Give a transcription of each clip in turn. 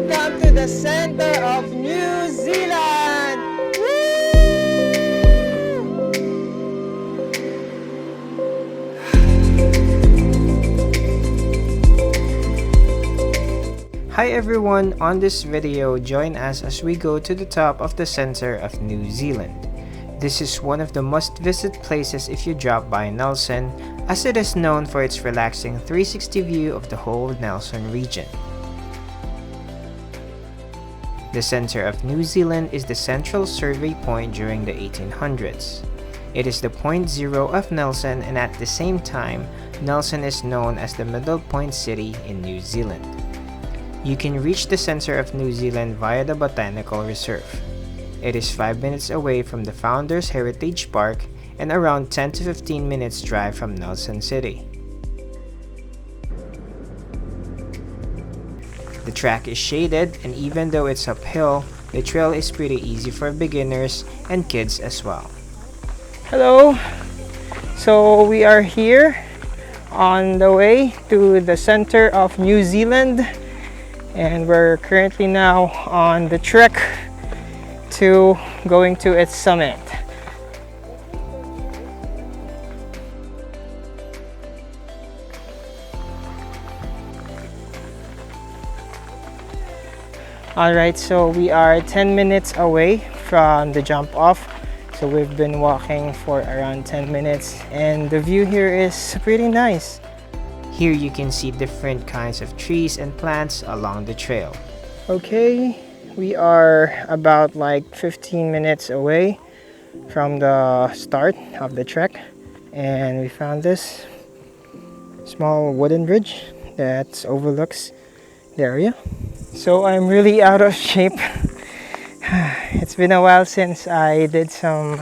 welcome to the center of New Zealand! Woo! Hi everyone, on this video, join us as we go to the top of the center of New Zealand. This is one of the must-visit places if you drop by Nelson, as it is known for its relaxing 360 view of the whole Nelson region. The center of New Zealand is the central survey point during the 1800s. It is the point zero of Nelson, and at the same time, Nelson is known as the middle point city in New Zealand. You can reach the center of New Zealand via the Botanical Reserve. It is 5 minutes away from the Founders Heritage Park and around 10 to 15 minutes drive from Nelson City. The track is shaded, and even though it's uphill, the trail is pretty easy for beginners and kids as well. Hello! So we are here on the way to the center of New Zealand, and we're currently now on the trek to going to its summit. Alright, so we are 10 minutes away from the jump off. So we've been walking for around 10 minutes, and the view here is pretty nice. Here you can see different kinds of trees and plants along the trail. Okay, we are about like 15 minutes away from the start of the trek, and we found this small wooden bridge that overlooks the area. So I'm really out of shape. It's been a while since I did some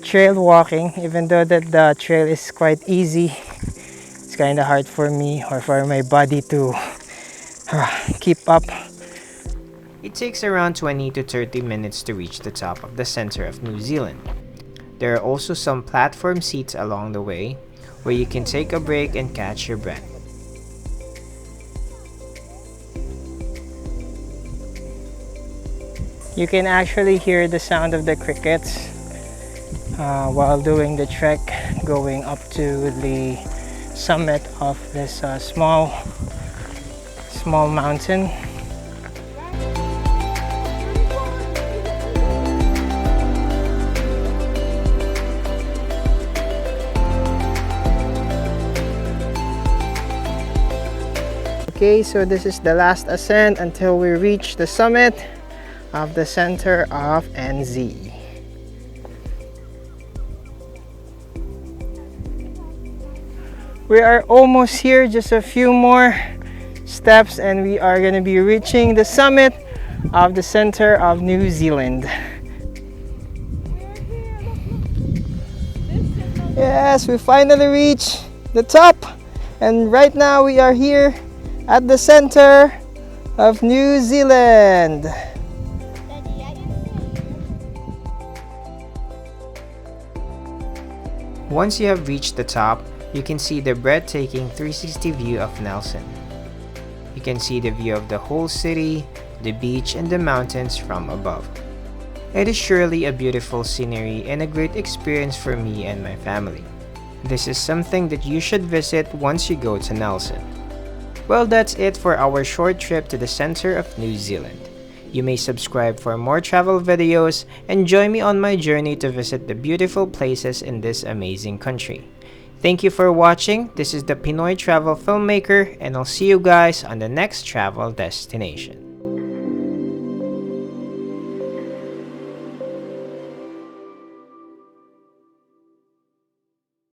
trail walking, even though that the trail is quite easy. It's kind of hard for me or for my body to keep up. It takes around 20 to 30 minutes to reach the top of the center of New Zealand. There are also some platform seats along the way where you can take a break and catch your breath. You can actually hear the sound of the crickets while doing the trek going up to the summit of this small mountain. Okay, so this is the last ascent until we reach the summit of the center of NZ. We are almost here, just a few more steps, and we are going to be reaching the summit of the center of New Zealand. Yes, we finally reached the top, and right now we are here at the center of New Zealand. Once you have reached the top, you can see the breathtaking 360 view of Nelson. You can see the view of the whole city, the beach, and the mountains from above. It is surely a beautiful scenery and a great experience for me and my family. This is something that you should visit once you go to Nelson. Well, that's it for our short trip to the center of New Zealand. You may subscribe for more travel videos and join me on my journey to visit the beautiful places in this amazing country. Thank you for watching. This is the Pinoy Travel Filmmaker, and I'll see you guys on the next travel destination.